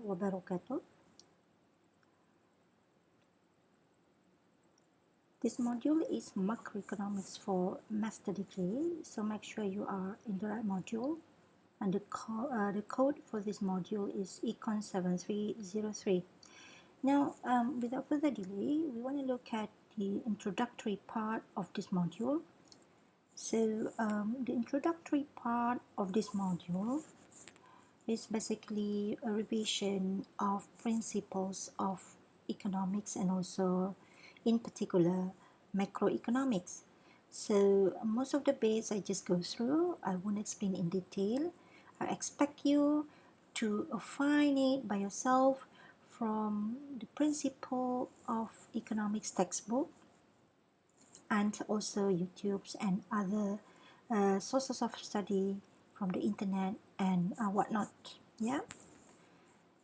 wabarakatuh. This module is macroeconomics for master degree, so make sure you are in the right module. And the code for this module is econ7303. Now, without further delay, we want to look at the introductory part of this module. So, the introductory part of this module is basically a revision of principles of economics and also in particular macroeconomics. So most of the bits I just go through, I won't explain in detail. I expect you to find it by yourself from the principle of economics textbook and also YouTube's and other sources of study from the internet and whatnot. Yeah.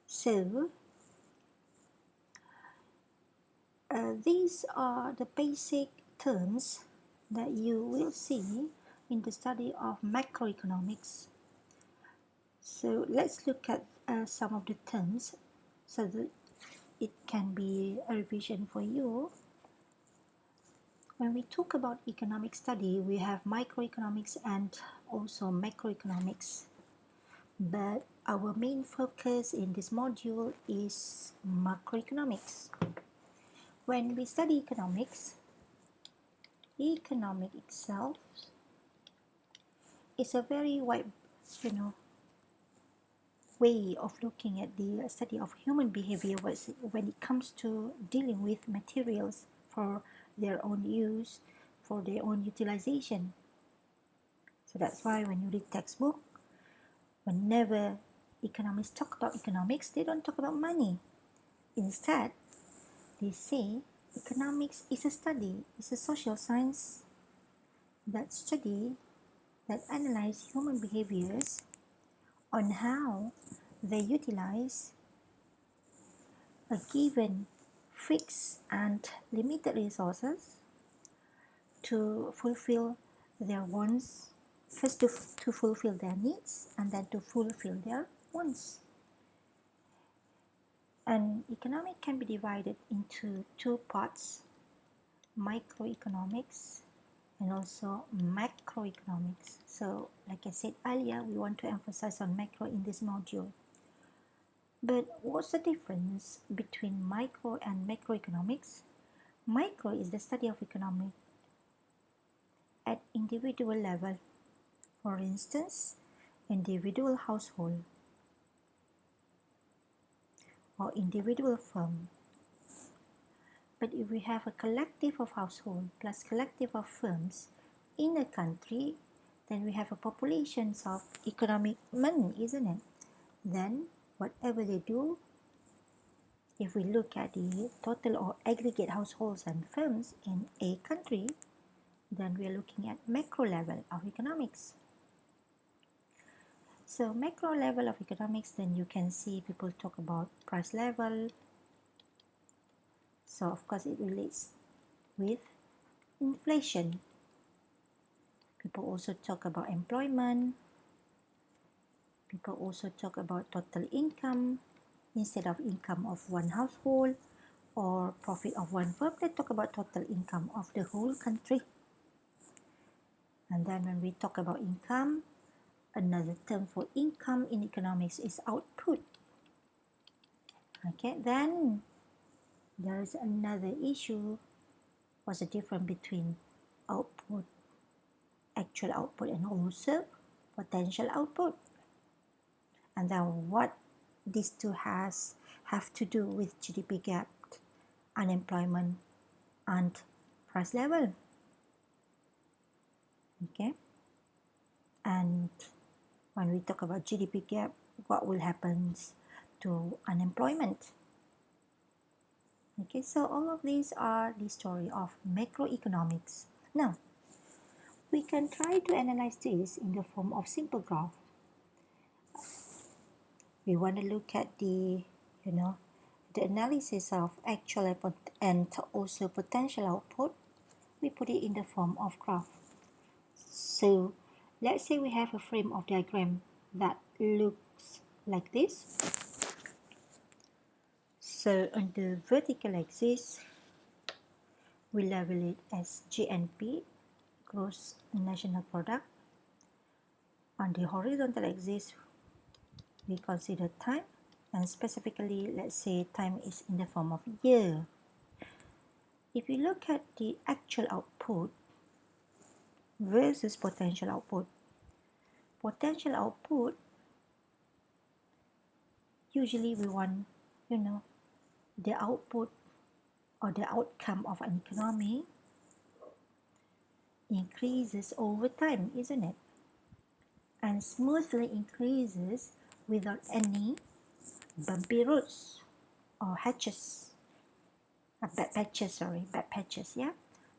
So these are the basic terms that you will see in the study of macroeconomics. So let's look at some of the terms so that it can be a revision for you. When we talk about economic study, we have microeconomics and also macroeconomics. But our main focus in this module is macroeconomics. When we study economics itself is a very wide, way of looking at the study of human behavior when it comes to dealing with materials for their own use, for their own utilization. So that's why when you read textbook, whenever economists talk about economics, they don't talk about money. Instead, they say economics is a study, it's a social science that analyze human behaviors on how they utilize a given fixed and limited resources to fulfill their wants, first to fulfill their needs and then to fulfill their wants. And economic can be divided into two parts, microeconomics and also macroeconomics. So like I said earlier, we want to emphasize on macro in this module. But what's the difference between micro and macroeconomics? Micro is the study of economy at individual level. For instance, individual household or individual firm. But if we have a collective of household plus collective of firms in a country, then we have a population of economic money, isn't it? Then whatever they do, if we look at the total or aggregate households and firms in a country, then we are looking at macro level of economics. So macro level of economics, then you can see people talk about price level. So of course it relates with inflation. People also talk about employment. People also talk about total income instead of income of one household or profit of one firm. They talk about total income of the whole country. And then when we talk about income, another term for income in economics is output. Okay, then there is another issue. What's the difference between output, actual output, and also potential output? And then what these two have to do with GDP gap, unemployment, and price level. Okay, and when we talk about GDP gap, what will happen to unemployment? Okay, so all of these are the story of macroeconomics. Now, we can try to analyze this in the form of simple graph. We want to look at the analysis of actual and also potential output. We put it in the form of graph. So let's say we have a frame of diagram that looks like this. So on the vertical axis, we label it as GNP, gross national product. On the horizontal axis, we consider time, and specifically, let's say time is in the form of year. If you look at the actual output versus potential output, usually we want, the output or the outcome of an economy increases over time, isn't it? And smoothly increases without any bumpy roads or bad patches, yeah?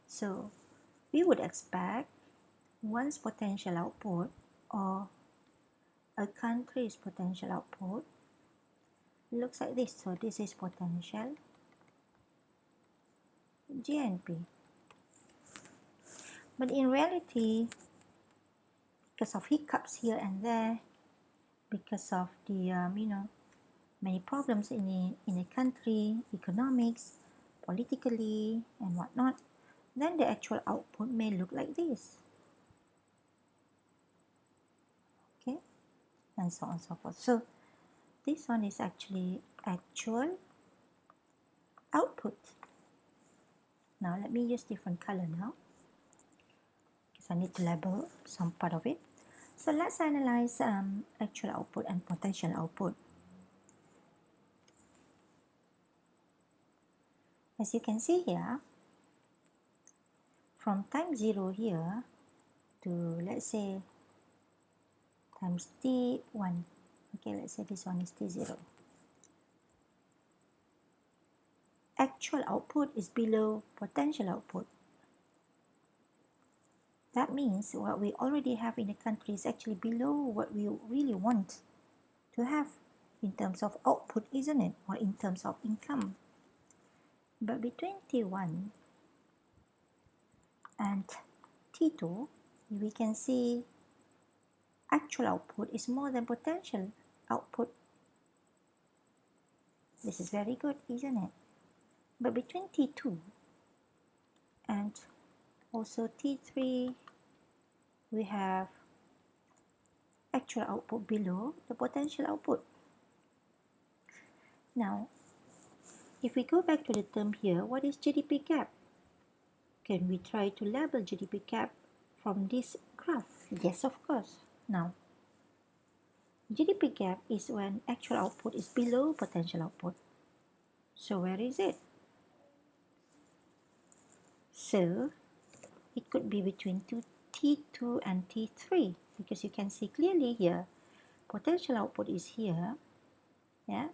So we would expect one's potential output or a country's potential output looks like this. So this is potential GNP. But in reality, because of hiccups here and there, because of the many problems in a country, economics, politically, and whatnot, then the actual output may look like this. Okay, and so on and so forth. So this one is actually actual output. Now let me use different color now, because I need to label some part of it. So let's analyze actual output and potential output. As you can see here, from time 0 here to, let's say, times t1. Okay, let's say this one is t0. Actual output is below potential output. That means what we already have in the country is actually below what we really want to have in terms of output, isn't it? Or in terms of income. But between T1 and T2, we can see actual output is more than potential output. This is very good, isn't it? But between T2 and also T3, we have actual output below the potential output. Now, if we go back to the term here, what is GDP gap? Can we try to label GDP gap from this graph? Yes, of course. Now, GDP gap is when actual output is below potential output. So where is it? So it could be between T2 and T3, because you can see clearly here, potential output is here, yeah,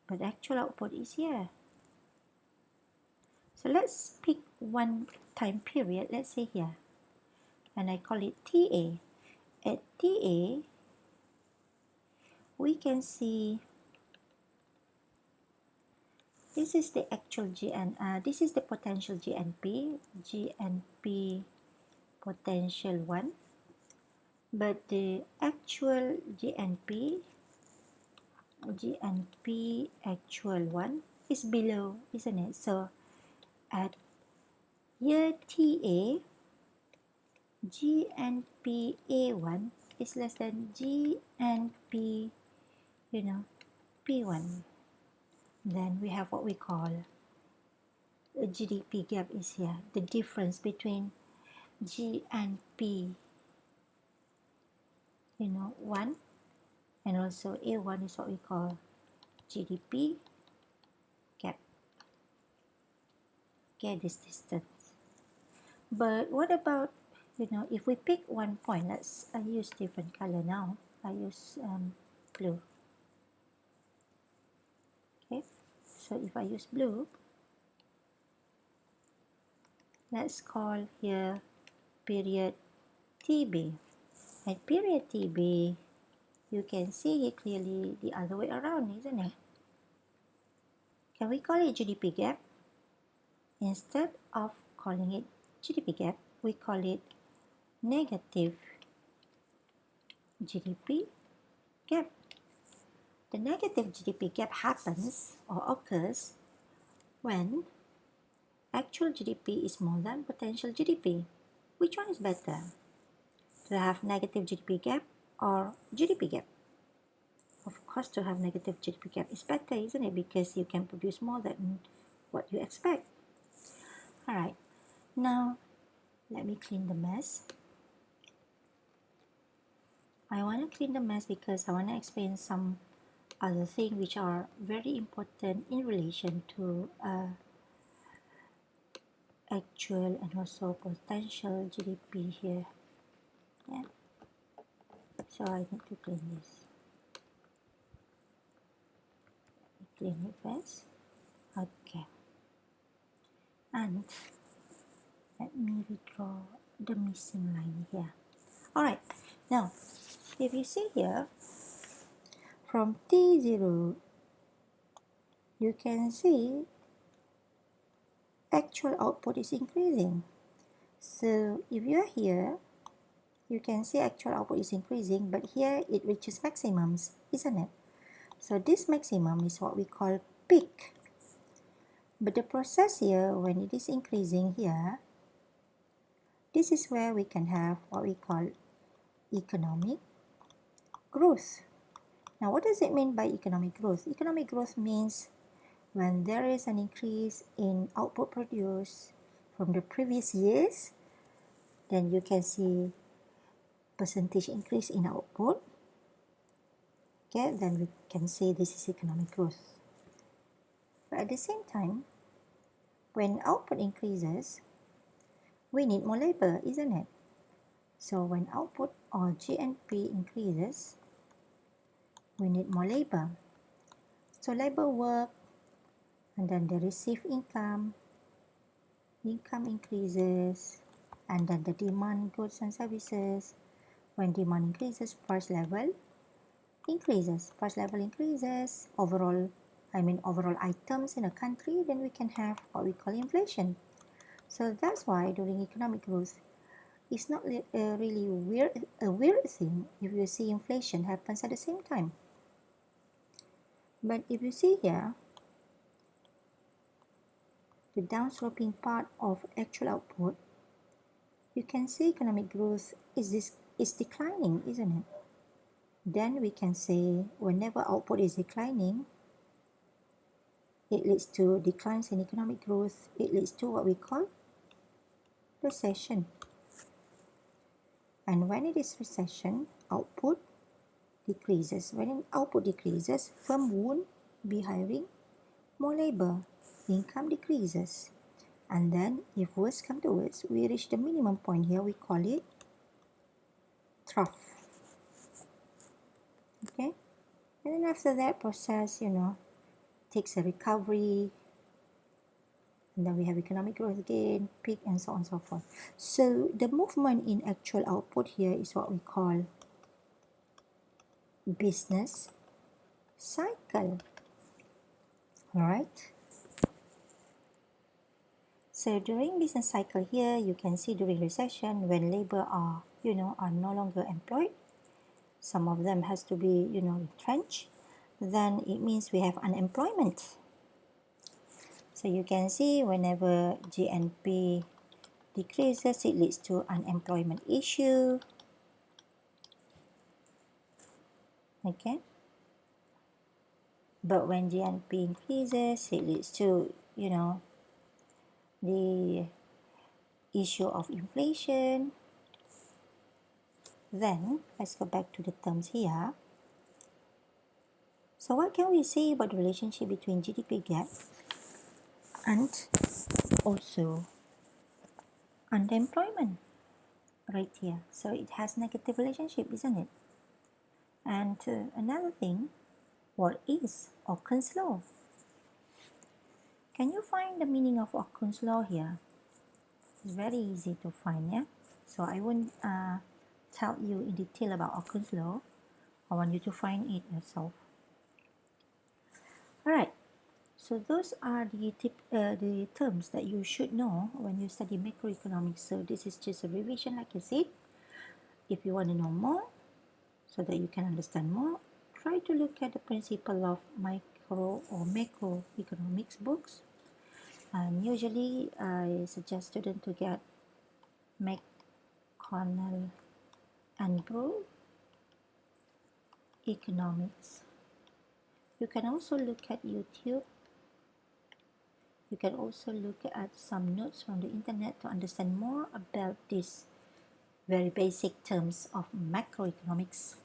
but actual output is here. So let's pick one time period, let's say here, and I call it TA. At TA, we can see this is the actual this is the potential GNP potential 1, but the actual GNP actual 1 is below, isn't it? So at year TA, GNP A1 is less than GNP, P1. Then we have what we call a GDP gap is here. The difference between G and P, 1, and also A1 is what we call GDP gap. Okay, this distance. But what about, if we pick one point, I use different color now. I use blue. Okay, so if I use blue, let's call here period TB. At period TB, you can see it clearly the other way around, isn't it? Can we call it GDP gap? Instead of calling it GDP gap, we call it negative GDP gap. The negative GDP gap happens or occurs when actual GDP is more than potential GDP. Which one is better? To have negative GDP gap or GDP gap? Of course, to have negative GDP gap is better, isn't it? Because you can produce more than what you expect. Alright, now let me clean the mess. I want to clean the mess because I want to explain some other things which are very important in relation to actual and also potential GDP here. Yeah. So I need to clean this. Clean it first. Okay. And let me redraw the missing line here. Alright. Now, if you see here, from T0, you can see actual output is increasing. So if you are here, you can see actual output is increasing, but here it reaches maximums, isn't it? So this maximum is what we call peak. But the process here, when it is increasing here, this is where we can have what we call economic growth. Now, what does it mean by economic growth? Economic growth means when there is an increase in output produced from the previous years, then you can see percentage increase in output. Okay, then we can say this is economic growth. But at the same time, when output increases, we need more labor, isn't it? So when output or GNP increases, we need more labor. So labor work, and then they receive income increases, and then the demand goods and services. When demand increases, price level increases. Price level increases, overall items in a country, then we can have what we call inflation. So that's why during economic growth, it's not really a weird thing if you see inflation happens at the same time. But if you see here, the downsloping part of actual output, you can see economic growth is declining, isn't it? Then we can say whenever output is declining, it leads to declines in economic growth. It leads to what we call recession. And when it is recession, output decreases. When output decreases, firm won't be hiring more labor. Income decreases. And then if worse come to worse, we reach the minimum point here, we call it trough. Okay? And then after that process, takes a recovery, and then we have economic growth again, peak, and so on and so forth. So the movement in actual output here is what we call business cycle. Alright? So during business cycle here, you can see during recession when labor are no longer employed, some of them has to be retrenched, then it means we have unemployment. So you can see whenever GNP decreases, it leads to unemployment issue. Okay. But when GNP increases, it leads to the issue of inflation. Then let's go back to the terms here. So what can we say about the relationship between GDP gap and also unemployment right here? So it has negative relationship, isn't it? And another thing, what is Okun's law? Can you find the meaning of Okun's law here? It's very easy to find, yeah? So I won't tell you in detail about Okun's law. I want you to find it yourself. Alright, so those are the terms that you should know when you study macroeconomics. So this is just a revision, like I said. If you want to know more, so that you can understand more, try to look at the principle of micro or macroeconomics books. And usually I suggest students to get McConnell and Bro Economics. You can also look at YouTube. You can also look at some notes from the internet to understand more about these very basic terms of macroeconomics.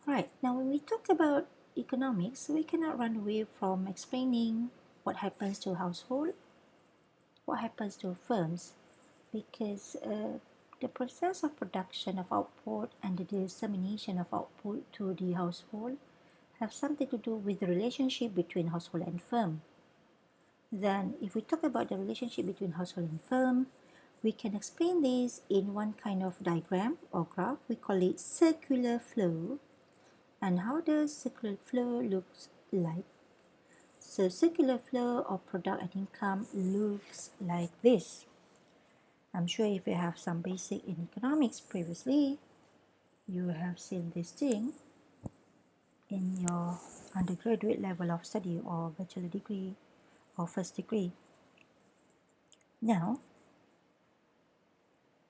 Right, now when we talk about economics, we cannot run away from explaining what happens to household, what happens to firms, because the process of production of output and the dissemination of output to the household have something to do with the relationship between household and firm. Then, if we talk about the relationship between household and firm, we can explain this in one kind of diagram or graph. We call it circular flow. And how does circular flow looks like? So circular flow of product and income looks like this. I'm sure if you have some basic in economics previously, you have seen this thing in your undergraduate level of study or bachelor degree or first degree. Now,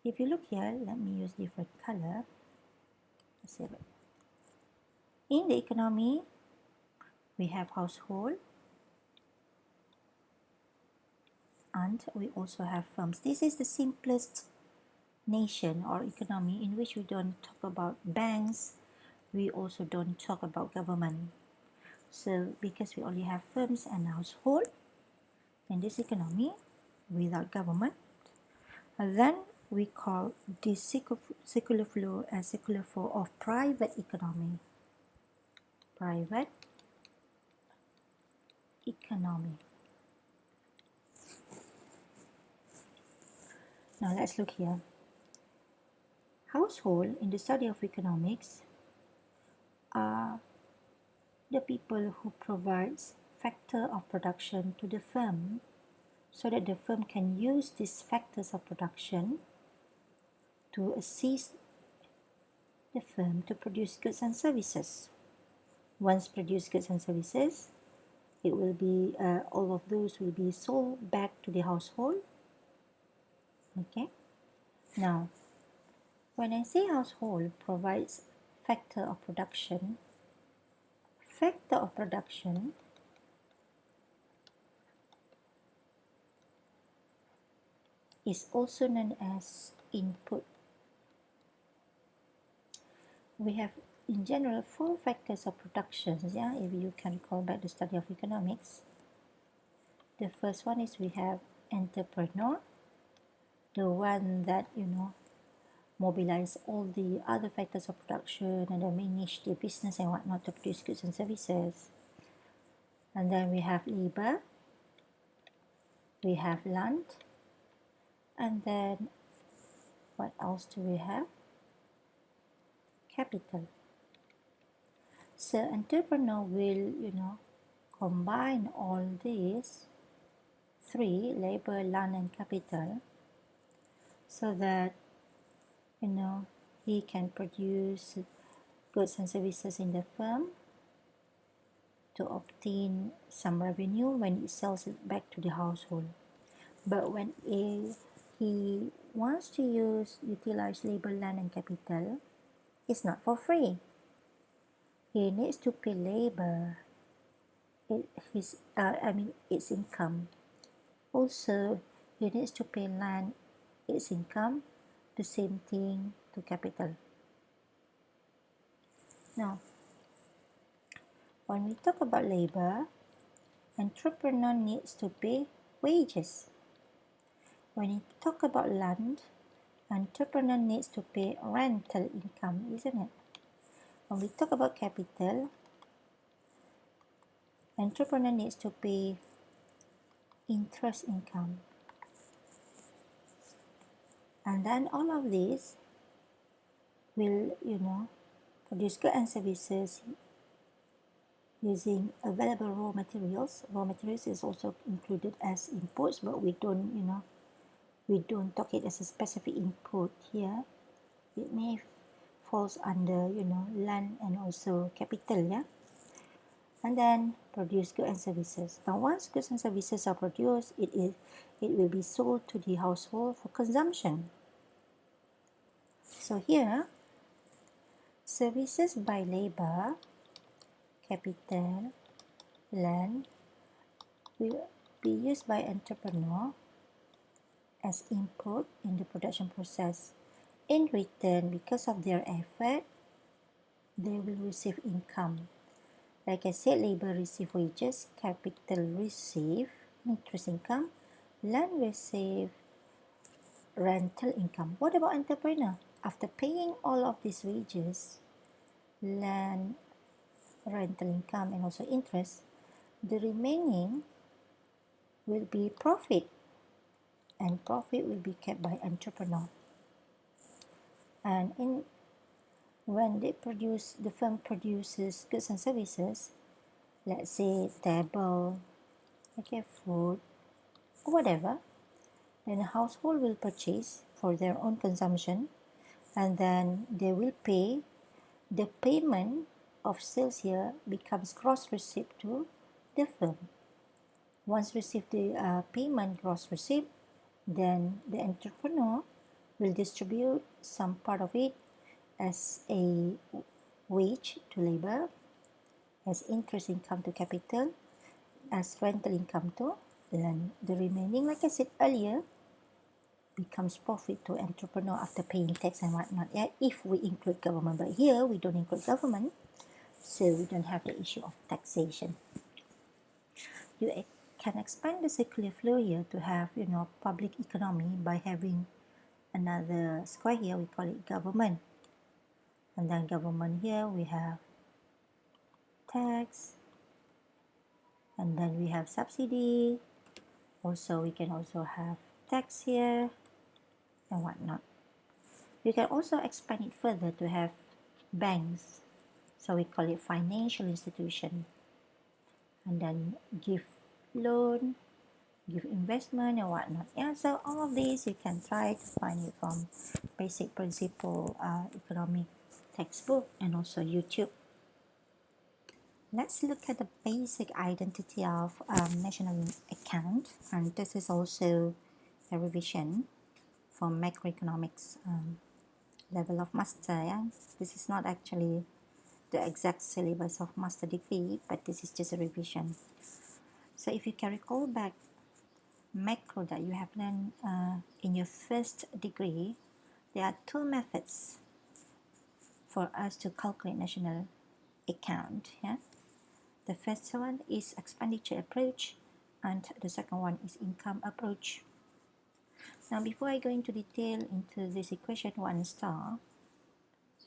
if you look here, let me use different color. In the economy, we have household and we also have firms. This is the simplest nation or economy in which we don't talk about banks, we also don't talk about government. So because we only have firms and household in this economy without government, and then we call this circular flow as circular flow of private economy. Private economy. Now let's look here. Household in the study of economics are the people who provides factor of production to the firm so that the firm can use these factors of production to assist the firm to produce goods and services. Once produced goods and services, it will be all of those will be sold back to the household. Okay. Now, when I say household provides factor of production is also known as input. We have in general 4 factors of production, if you can call back the study of economics. The first one is we have entrepreneur, the one that mobilize all the other factors of production and then manage the business and whatnot to produce goods and services. And then we have labor, we have land, and then what else do we have? Capital. So entrepreneur will combine all these 3, labor, land, and capital, so that he can produce goods and services in the firm to obtain some revenue when he sells it back to the household. But when he wants to utilize labor, land, and capital, it's not for free. He needs to pay labor, its income. Also, he needs to pay land, its income. The same thing to capital. Now, when we talk about labor, entrepreneur needs to pay wages. When we talk about land, entrepreneur needs to pay rental income, isn't it? When we talk about capital, entrepreneur needs to pay interest income. And then all of this will, produce goods and services using available raw materials. Raw materials is also included as inputs, but we don't talk it as a specific input here. It may falls under, land and also capital, yeah. And then produce goods and services. Now, once goods and services are produced, it will be sold to the household for consumption. So here, services by labor, capital, land will be used by entrepreneur as input in the production process. In return, because of their effort, they will receive income. Like I said, labor receive wages, capital receive interest income, land receive rental income. What about entrepreneur? After paying all of these wages, land, rental income, and also interest, the remaining will be profit, and profit will be kept by entrepreneur. And when the firm produces goods and services, let's say table, okay, food, or whatever, then the household will purchase for their own consumption, and then they will pay. The payment of sales here becomes gross receipt to the firm. Once received the payment gross receipt, then the entrepreneur will distribute some part of it as a wage to labor, as interest income to capital, as rental income to land. The remaining, like I said earlier, becomes profit to entrepreneur after paying tax and whatnot. Yeah, if we include government, but here we don't include government, so we don't have the issue of taxation. You can expand the circular flow here to have, public economy by having another square here. We call it government, and then government here we have tax, and then we have subsidy. Also, we can also have tax here and whatnot. You can also expand it further to have banks, so we call it financial institution, and then give loan, give investment and whatnot. Yeah, so all of these you can try to find it from basic principle economic textbook and also YouTube. Let's look at the basic identity of national account, and this is also a revision for macroeconomics level of master. Yeah, this is not actually the exact syllabus of master degree, but this is just a revision. So if you can recall back macro that you have learned in your first degree, there are two methods for us to calculate national account. Yeah, the first one is expenditure approach, and the second one is income approach. Now, before I go into detail into this equation 1 star,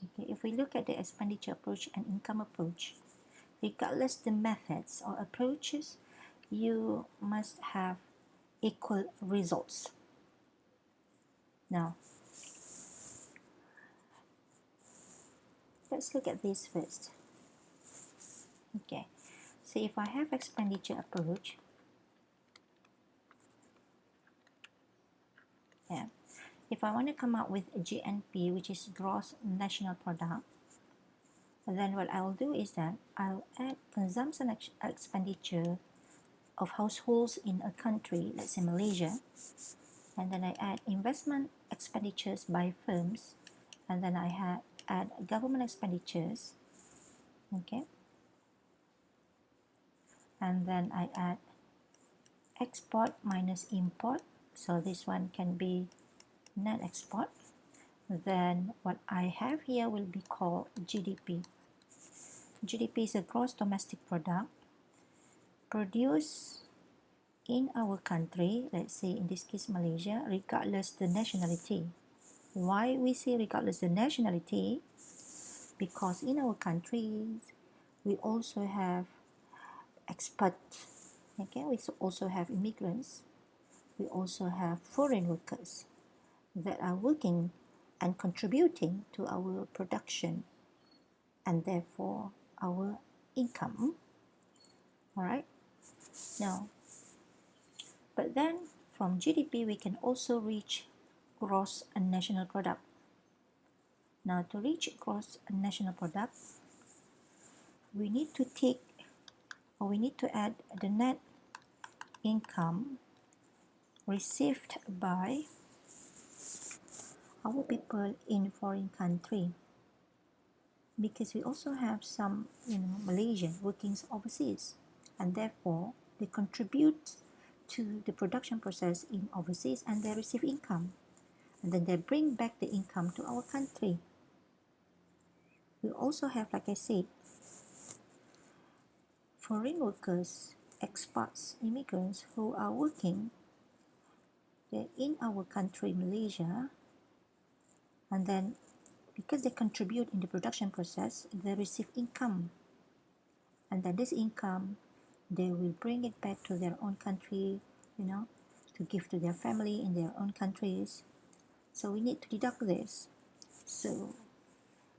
okay, if we look at the expenditure approach and income approach, regardless the methods or approaches, you must have equal results. Now, let's look at this first. Okay, so if I have expenditure approach, yeah, if I want to come up with a GNP, which is gross national product, then what I'll do is that I'll add consumption expenditure of households in a country, let's say Malaysia, and then I add investment expenditures by firms, and then I add government expenditures, okay, and then I add export minus import, so this one can be net export. Then what I have here will be called GDP. GDP is a gross domestic product produced in our country, let's say in this case Malaysia, regardless the nationality. Why we say regardless the nationality? Because in our country we also have expats, okay, we also have immigrants, we also have foreign workers that are working and contributing to our production and therefore our income. All right, now, but then from GDP we can also reach gross national product. Now, to reach gross national product, we need to add the net income received by our people in foreign country, because we also have some Malaysian working overseas, and therefore they contribute to the production process in overseas and they receive income, and then they bring back the income to our country. We also have, like I said, foreign workers, expats, immigrants who are working in our country, Malaysia, and then because they contribute in the production process, they receive income, and then this income they will bring it back to their own country, to give to their family in their own countries. So we need to deduct this. So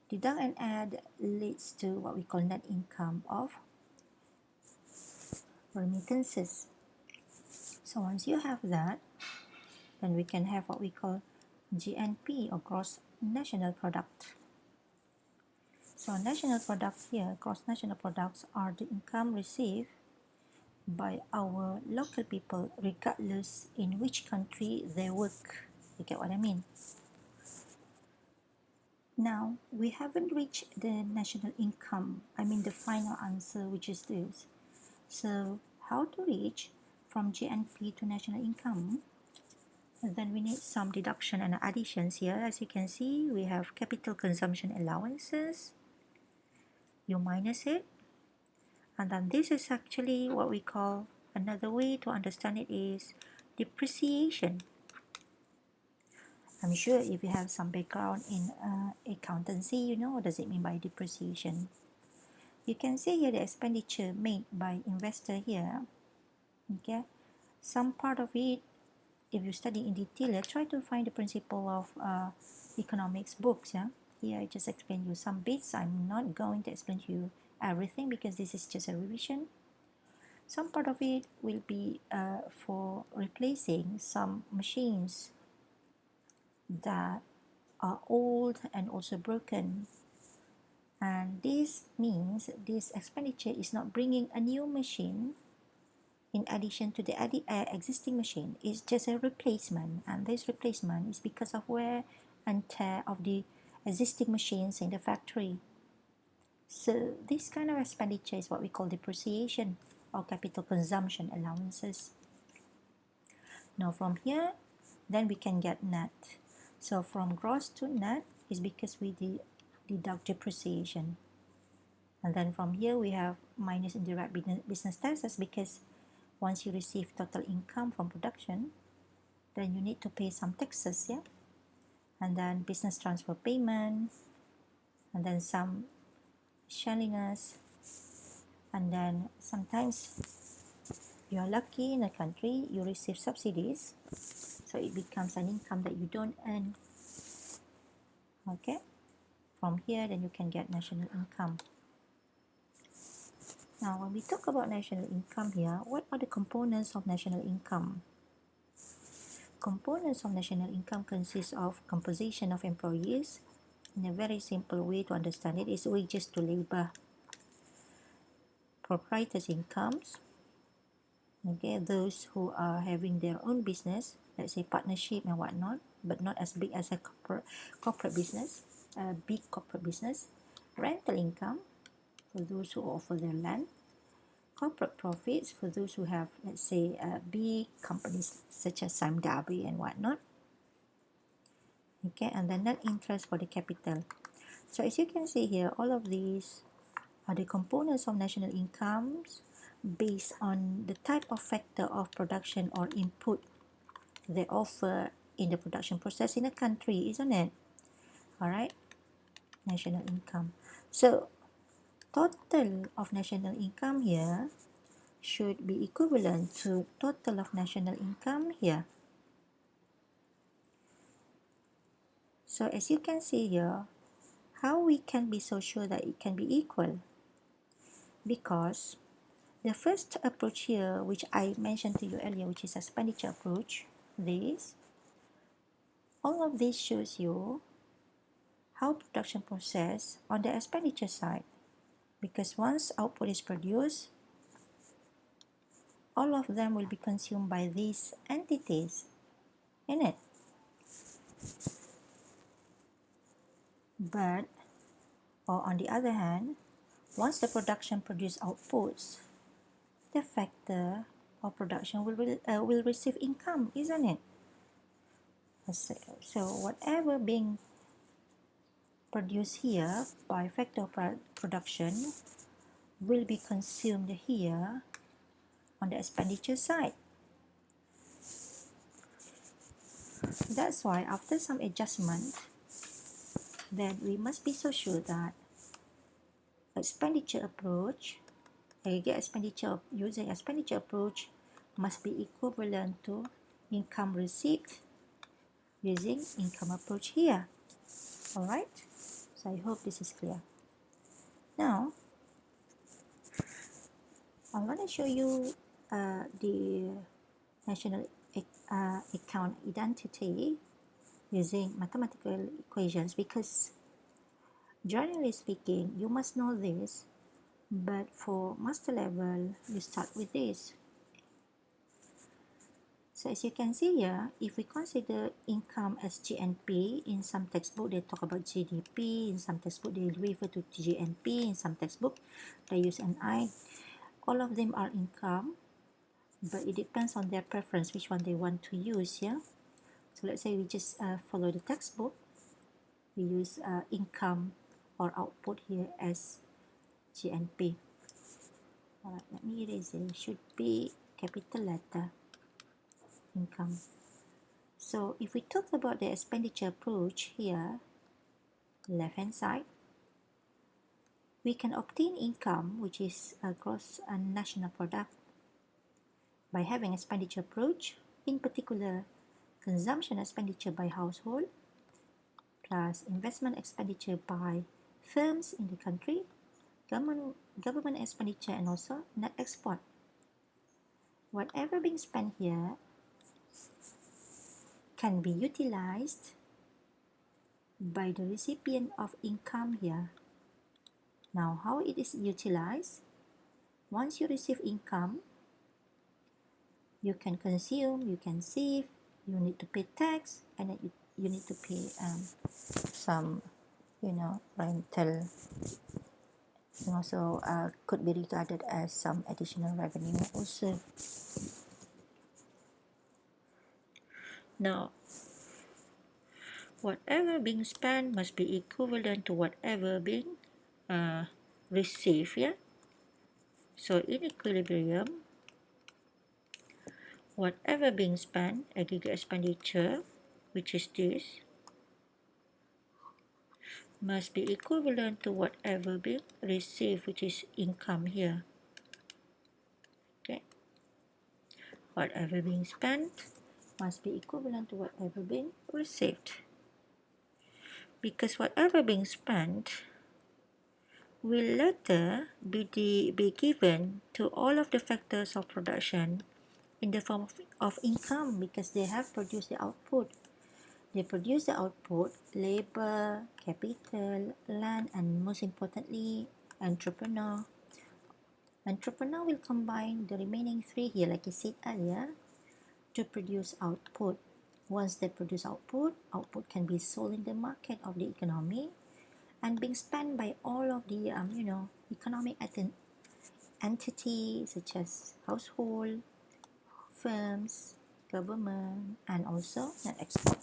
deduct and add leads to what we call net income of remittances. So once you have that, then we can have what we call GNP, or gross national product. So national product here, gross national products, are the income received by our local people regardless in which country they work. You get what I mean? Now, we haven't reached the national income, the final answer, which is this. So, how to reach from GNP to national income? And then we need some deduction and additions here. As you can see, we have capital consumption allowances. You minus it. And then this is actually what we call, another way to understand it is depreciation. I'm sure if you have some background in accountancy, you know what does it mean by depreciation. You can see here the expenditure made by investor here. Okay, some part of it, if you study in detail, try to find the principle of economics books. Here I just explain you some bits. I'm not going to explain to you everything because this is just a revision. Some part of it will be for replacing some machines that are old and also broken, and this means this expenditure is not bringing a new machine in addition to the existing machine. It's just a replacement, and this replacement is because of wear and tear of the existing machines in the factory. So this kind of expenditure is what we call depreciation or capital consumption allowances. Now from here, then we can get net. So from gross to net is because we deduct depreciation. And then from here we have minus indirect business taxes, because once you receive total income from production, then you need to pay some taxes, and then business transfer payment, and then some shaliness, and then sometimes you are lucky in a country you receive subsidies, so it becomes an income that you don't earn. Okay, from here then you can get national income. Now when we talk about national income here, what are the components of national income? Components of national income consist of composition of employees. In a very simple way to understand it is wages to labor, proprietors' incomes, okay, those who are having their own business, let's say partnership and whatnot, but not as big as a corporate business, a big corporate business, rental income for those who offer their land, corporate profits for those who have, let's say, big companies such as Sime Darby and whatnot. Okay, and then net interest for the capital. So as you can see here, all of these are the components of national incomes based on the type of factor of production or input they offer in the production process in a country, isn't it? All right, national income. So total of national income here should be equivalent to total of national income here. So as you can see here, how we can be so sure that it can be equal? Because the first approach here, which I mentioned to you earlier, which is expenditure approach, all of this shows you how production process on the expenditure side, because once output is produced, all of them will be consumed by these entities in it. But, or on the other hand, once the production produce outputs, the factor of production will receive income, isn't it? So whatever being produced here by factor of production will be consumed here on the expenditure side. That's why after some adjustment, then we must be so sure that expenditure approach, aggregate expenditure using expenditure approach must be equivalent to income received using income approach here. Alright, so I hope this is clear. Now, I want to show you the national account identity using mathematical equations, because generally speaking, you must know this, but for master level, you start with this. So as you can see here, if we consider income as GNP, in some textbook they talk about GDP, in some textbook they refer to GNP, in some textbook they use NI. All of them are income, but it depends on their preference, which one they want to use, yeah? So let's say we just follow the textbook. We use income or output here as GNP. Alright, let me erase it. It should be capital letter, income. So if we talk about the expenditure approach here, left hand side, we can obtain income, which is a gross national product, by having expenditure approach, in particular consumption expenditure by household, plus investment expenditure by firms in the country, government expenditure, and also net export. Whatever being spent here can be utilized by the recipient of income here. Now, how it is utilized? Once you receive income, you can consume, you can save, you need to pay tax, and then you need to pay some, rental. And also could be regarded as some additional revenue also. Now, whatever being spent must be equivalent to whatever being received, yeah? So in equilibrium, whatever being spent, aggregate expenditure, which is this, must be equivalent to whatever being received, which is income here. Okay, whatever being spent must be equivalent to whatever being received, because whatever being spent will later be given to all of the factors of production in the form of income, because they have produced the output. They produce the output, labor, capital, land, and most importantly, entrepreneur. Entrepreneur will combine the remaining three here, like I said earlier, to produce output. Once they produce output, output can be sold in the market of the economy and being spent by all of the economic entities such as household, firms, government, and also net export.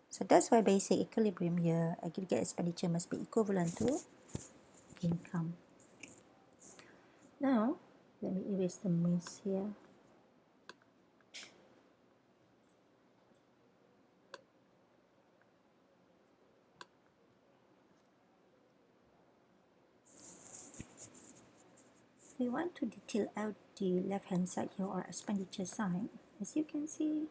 So that's why basic equilibrium here, aggregate expenditure must be equivalent to income. Now, let me erase the mess here. We want to detail out the left hand side here, or expenditure side. As you can see,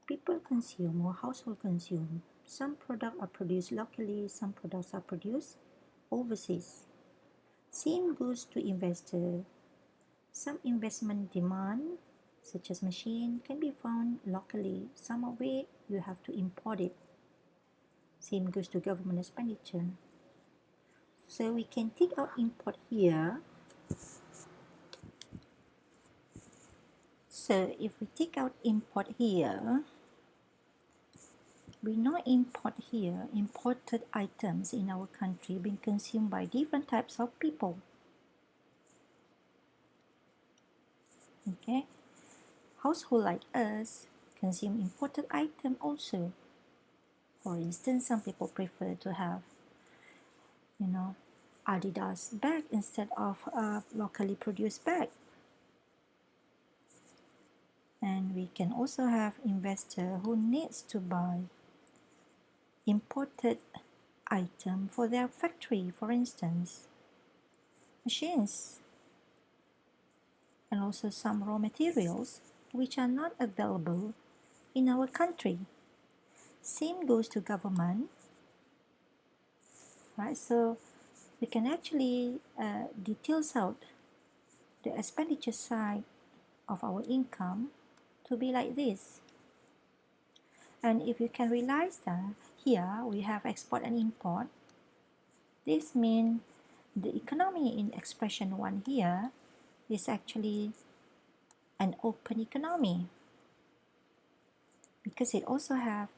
people consume or household consume. Some products are produced locally, some products are produced overseas. Same goes to investor. Some investment demand, such as machine, can be found locally. Some of it you have to import it. Same goes to government expenditure. So we can take out import here. So if we take out import here, we know import here, imported items in our country being consumed by different types of people. Okay, household like us consume imported item also. For instance, some people prefer to have, Adidas bag instead of a locally produced bag. And we can also have investor who needs to buy imported item for their factory, for instance, machines, and also some raw materials which are not available in our country. Same goes to government, right? So we can actually details out the expenditure side of our income to be like this. And if you can realize that here we have export and import, this means the economy in expression 1 here is actually an open economy because it also have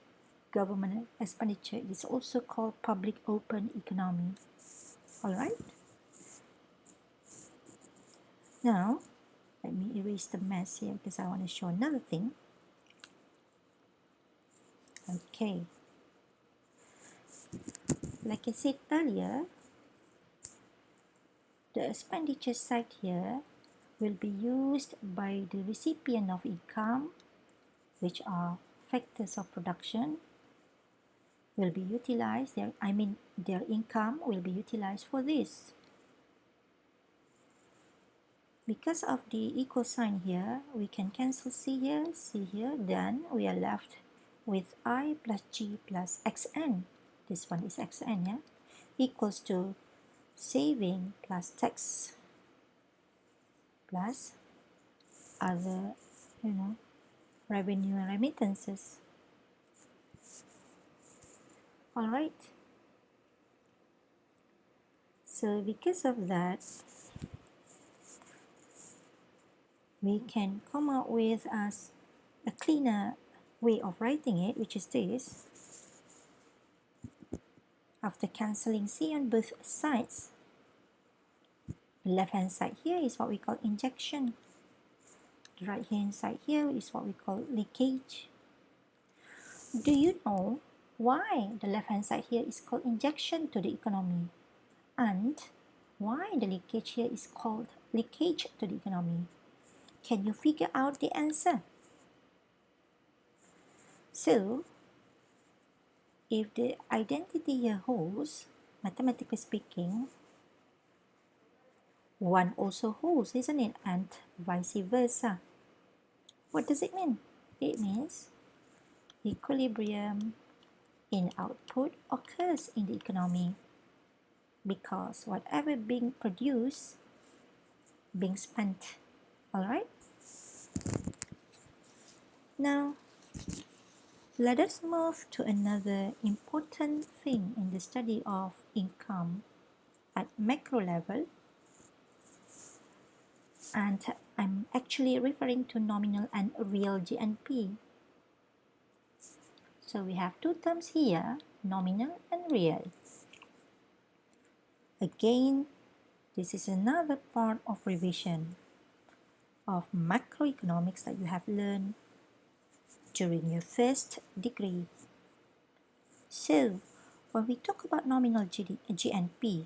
government expenditure. It's also called public open economy. All right. Now, let me erase the mess here because I want to show another thing. Okay. Like I said earlier, the expenditure side here will be used by the recipient of income, which are factors of production, will be utilized. Their income will be utilized for this. Because of the equal sign here, we can cancel C here, then we are left with I plus G plus XN. This one is XN, yeah? Equals to saving plus tax plus other, revenue and remittances. All right. So because of that, we can come up with a cleaner way of writing it, which is this. After cancelling C on both sides, the left hand side here is what we call injection. The right hand side here is what we call leakage. Do you know why the left hand side here is called injection to the economy? And why the leakage here is called leakage to the economy? Can you figure out the answer? So, if the identity here holds, mathematically speaking, one also holds, isn't it? And vice versa. What does it mean? It means equilibrium in output occurs in the economy because whatever being produced, being spent. All right? Now, let us move to another important thing in the study of income at macro level. And I'm actually referring to nominal and real GNP. So we have two terms here, nominal and real. Again, this is another part of revision of macroeconomics that you have learned during your first degree. So, when we talk about nominal GNP,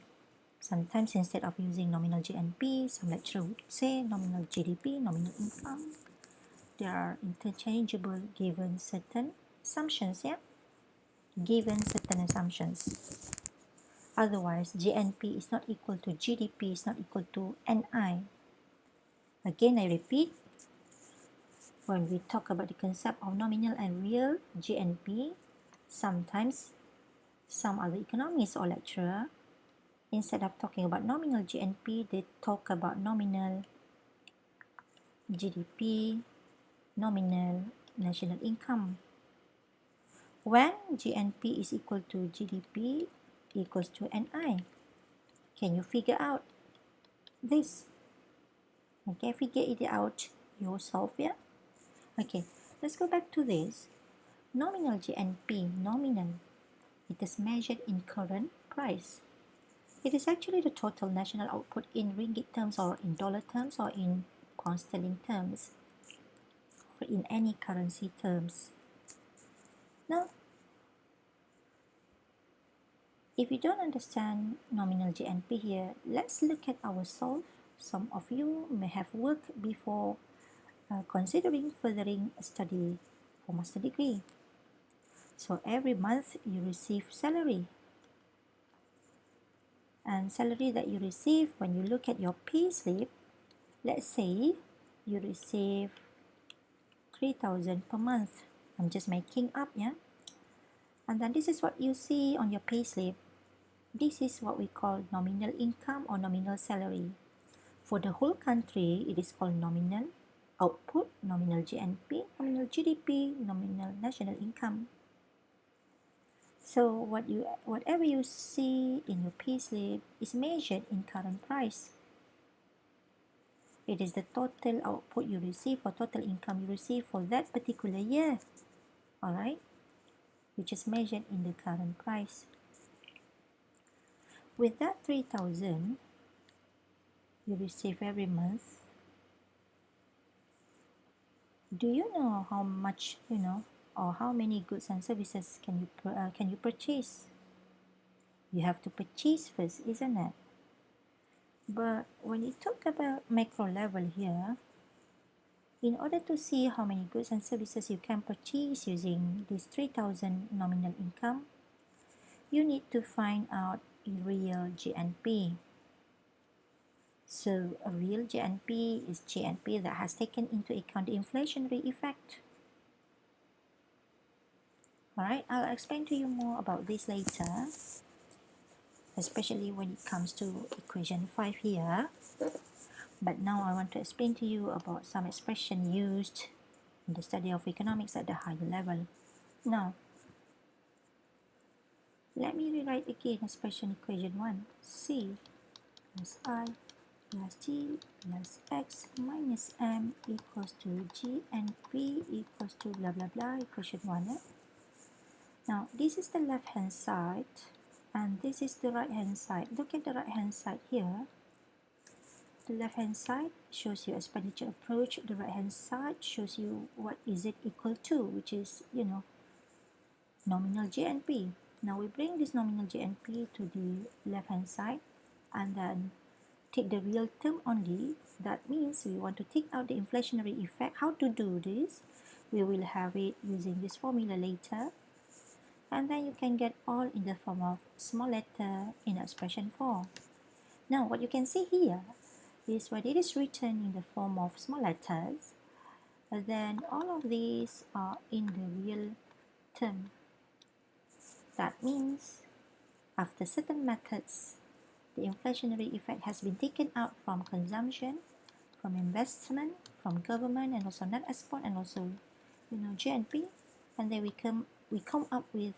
sometimes instead of using nominal GNP, some lecturer would say nominal GDP, nominal income. They are interchangeable given certain assumptions, yeah? Given certain assumptions. Otherwise, GNP is not equal to GDP, is not equal to NI. Again, I repeat, when we talk about the concept of nominal and real GNP, sometimes some other economists or lecturer, instead of talking about nominal GNP, they talk about nominal GDP, nominal national income. when GNP is equal to GDP equals to NI. Can you figure out this? Okay, figure it out yourself, yeah? Okay, let's go back to this. Nominal GNP, nominal, it is measured in current price. It is actually the total national output in ringgit terms or in dollar terms or in pound sterling terms or in any currency terms. Now, if you don't understand nominal GNP here, let's look at ourselves. Some of you may have worked before considering furthering a study for master degree. So every month you receive salary. And salary that you receive, when you look at your pay slip, let's say you receive 3,000 per month. I'm just making up, yeah? And then this is what you see on your pay slip. This is what we call nominal income or nominal salary. For the whole country, it is called nominal output, nominal GNP, nominal GDP, nominal national income. So whatever you see in your payslip is measured in current price. It is the total output you receive or total income you receive for that particular year. Alright? Which is measured in the current price. With that 3,000 you receive every month, do you know how much, or how many goods and services can you purchase? You have to purchase first, isn't it? But when you talk about macro level here, in order to see how many goods and services you can purchase using this 3,000 nominal income, you need to find out real GNP. So a real GNP is GNP that has taken into account the inflationary effect. Alright, I'll explain to you more about this later, especially when it comes to equation 5 here. But now I want to explain to you about some expression used in the study of economics at the higher level. Now, let me rewrite again expression equation 1. C plus I plus T plus X minus M equals to G and P equals to blah blah blah, equation 1. Now, this is the left hand side and this is the right hand side. Look at the right hand side here. The left hand side shows you expenditure approach. The right hand side shows you what is it equal to, which is, nominal GNP. Now we bring this nominal GNP to the left hand side and then take the real term only. That means we want to take out the inflationary effect. How to do this? We will have it using this formula later. And then you can get all in the form of small letter in expression 4. Now what you can see here is when it is written in the form of small letters, then all of these are in the real term. That means after certain methods, the inflationary effect has been taken out from consumption, from investment, from government, and also net export, and also, GNP, and then we come up with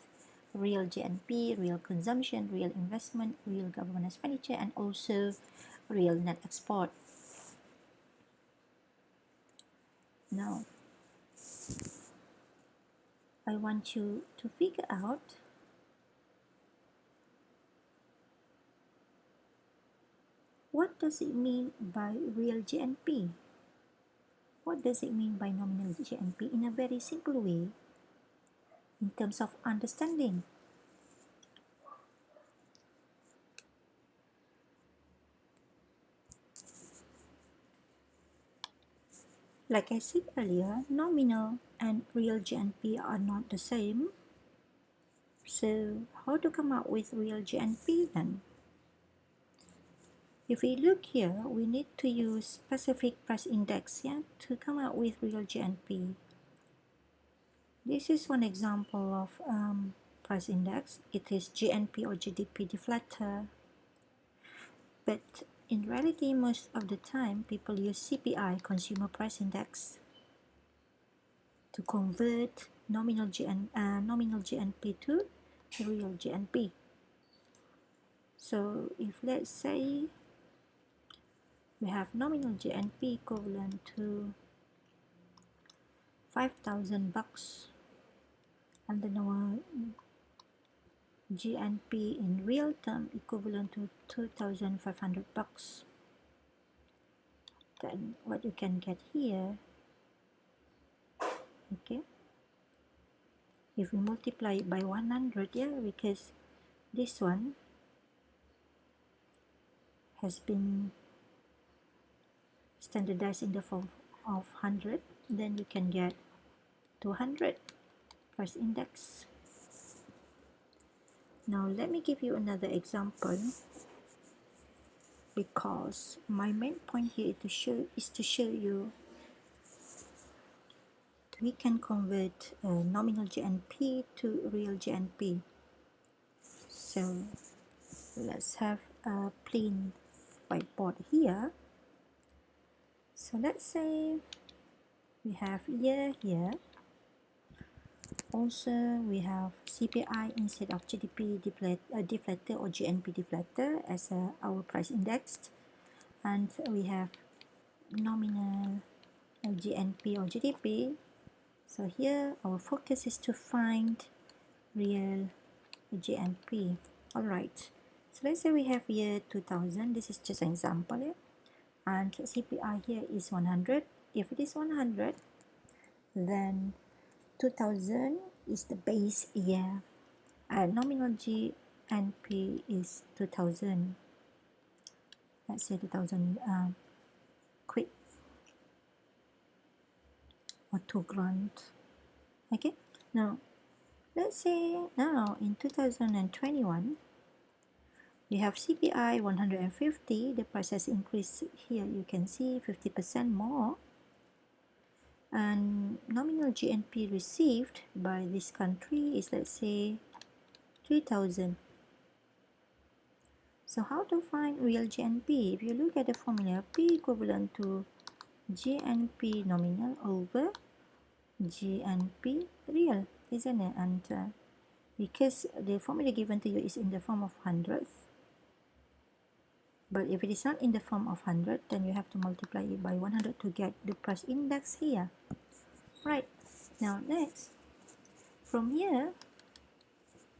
real GNP, real consumption, real investment, real government expenditure, and also real net export. Now, I want you to figure out what does it mean by real GNP? What does it mean by nominal GNP in a very simple way in terms of understanding? Like I said earlier, nominal and real GNP are not the same. So how to come up with real GNP then? If we look here, we need to use specific price index to come up with real GNP. This is one example of price index. It is GNP or GDP deflator. But in reality, most of the time, people use CPI, Consumer Price Index, to convert nominal GNP to real GNP. So if let's say we have nominal GNP equivalent to 5,000 bucks, and then our GNP in real term equivalent to 2,500 bucks, then what you can get here, okay, if we multiply it by 100, yeah, because this one has been standardized in the form of 100, then you can get 200 price index. Now let me give you another example, because my main point here is to show you we can convert nominal GNP to real GNP. So let's have a plain whiteboard here. So let's say we have year here. Also, we have CPI instead of GDP deflator or GNP deflator as our price index, and we have nominal GNP or GDP. So here our focus is to find real GNP. Alright, so let's say we have year 2000. This is just an example, yeah? And CPI here is 100. If it is 100, then 2000 is the base year, and nominal GNP is 2000. Let's say 2000 quid or 2 grand. Okay, now let's say now in 2021 we have CPI 150. The price has increased here, you can see 50% more, and nominal GNP received by this country is, let's say, 3000. So how to find real GNP? If you look at the formula, P equivalent to GNP nominal over GNP real, isn't it? And because the formula given to you is in the form of hundredth, but if it is not in the form of 100, then you have to multiply it by 100 to get the price index here. Right, now next, from here,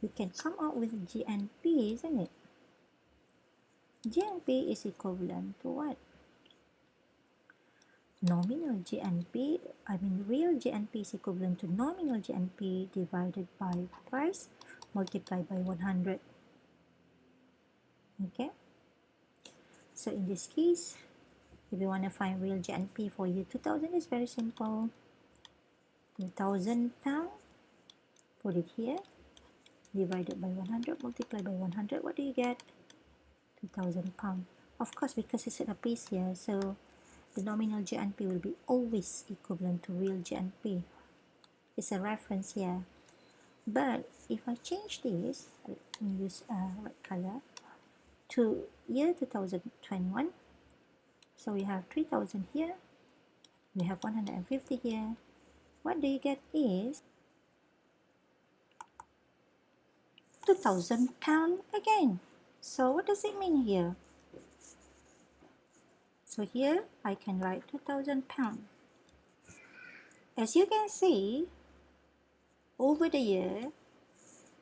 we can come out with GNP, isn't it? GNP is equivalent to what? Nominal GNP, real GNP is equivalent to nominal GNP divided by price multiplied by 100. Okay? So in this case, if you want to find real GNP for year 2000, it's very simple. 2,000 pound, put it here, divided by 100, multiplied by 100, what do you get? 2,000 pound. Of course, because it's in a piece here, so the nominal GNP will be always equivalent to real GNP. It's a reference here. But if I change this, let me use red color, to year 2021, so we have 3,000 here, we have 150 here. What do you get is 2,000 pound again. So what does it mean here? So here I can write 2,000 pound. As you can see, over the year,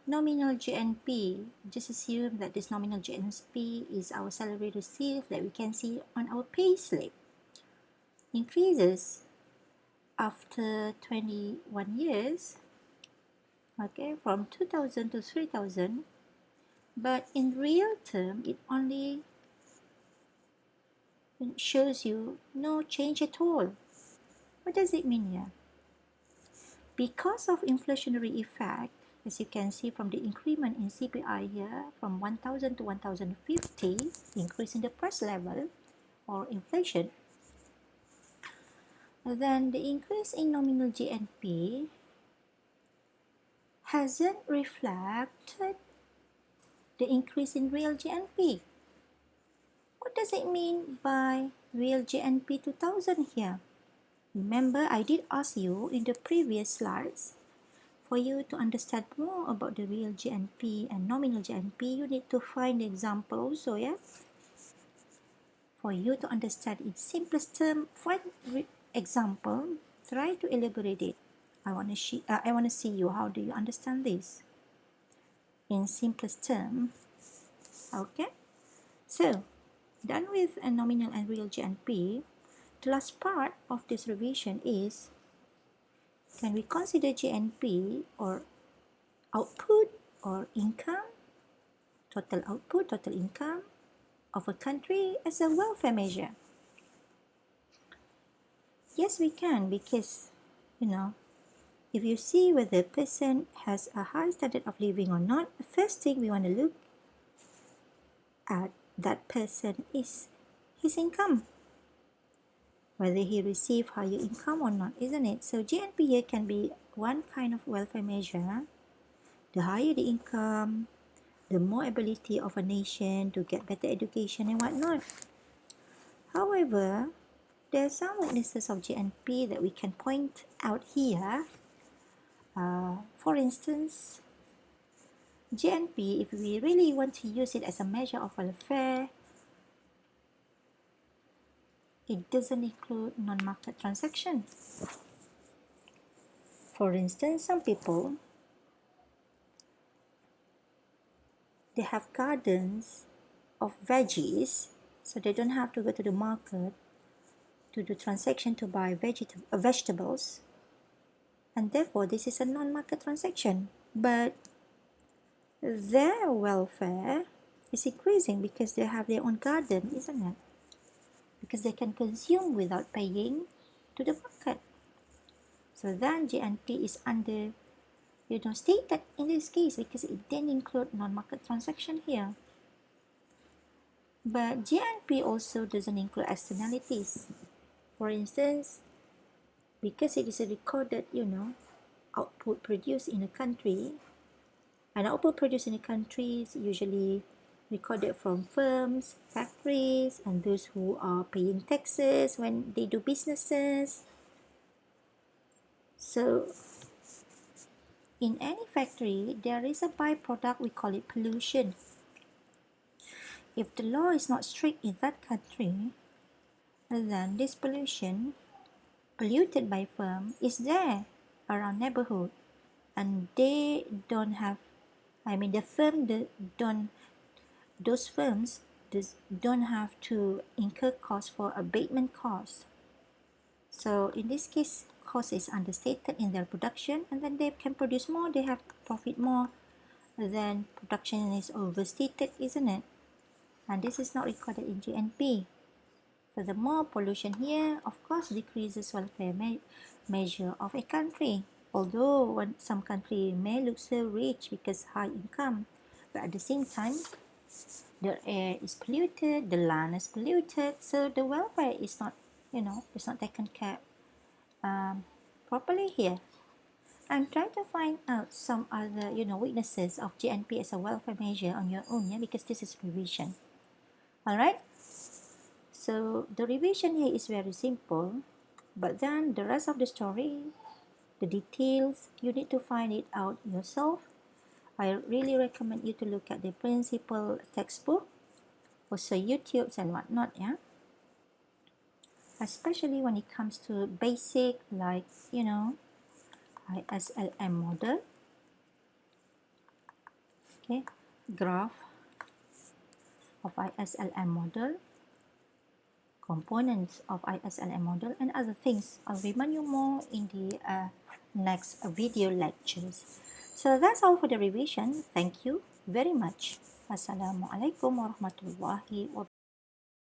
nominal GNP, just assume that this nominal GNP is our salary received that we can see on our pay slip, increases after 21 years, okay, from 2,000 to 3,000, but in real term, it only shows you no change at all. What does it mean here? Because of inflationary effect, as you can see from the increment in CPI here, from 1,000 to 1,050, increase in the price level or inflation, then the increase in nominal GNP hasn't reflected the increase in real GNP. What does it mean by real GNP 2000 here? Remember, I did ask you in the previous slides, For you to understand more about the real GNP and nominal GNP, you need to find the example also, yeah? For you to understand in simplest term, find example, try to elaborate it. I want to see you, how do you understand this? In simplest term, okay? So, done with a nominal and real GNP, the last part of this revision is, can we consider GNP or output or income, total output, total income of a country as a welfare measure? Yes, we can, because, if you see whether a person has a high standard of living or not, the first thing we want to look at that person is his income, whether he receive higher income or not, isn't it? So GNP here can be one kind of welfare measure. The higher the income, the more ability of a nation to get better education and whatnot. However, there are some weaknesses of GNP that we can point out here. For instance, GNP, if we really want to use it as a measure of welfare, it doesn't include non-market transactions. For instance, some people, they have gardens of veggies, so they don't have to go to the market to do transaction to buy vegetables, and therefore this is a non-market transaction. But their welfare is increasing because they have their own garden, isn't it? Because they can consume without paying to the market. So then GNP is under, stated in this case because it didn't include non-market transaction here. But GNP also doesn't include externalities. For instance, because it is a recorded, output produced in a country, and output produced in a country is usually recorded from firms, factories, and those who are paying taxes when they do businesses. So, in any factory, there is a byproduct, we call it pollution. If the law is not strict in that country, then this pollution, polluted by firm, is there around neighborhood, and they don't have, the firm don't, those firms don't have to incur costs for abatement costs. So in this case, cost is understated in their production, and then they can produce more, they have profit more, then production is overstated, isn't it? And this is not recorded in GNP. Furthermore, pollution here, of course, decreases welfare measure of a country. Although some country may look so rich because high income, but at the same time, the air is polluted, the land is polluted, so the welfare is not, it's not taken care properly here. I'm trying to find out some other, weaknesses of GNP as a welfare measure on your own, because this is revision. All right. So the revision here is very simple, but then the rest of the story, the details, you need to find it out yourself. I really recommend you to look at the principal textbook, also YouTubes and whatnot, especially when it comes to basic like, ISLM model, okay, graph of ISLM model, components of ISLM model, and other things. I'll remind you more in the next video lectures. So that's all for the revision. Thank you very much. Wassalamualaikum warahmatullahi wabarakatuh.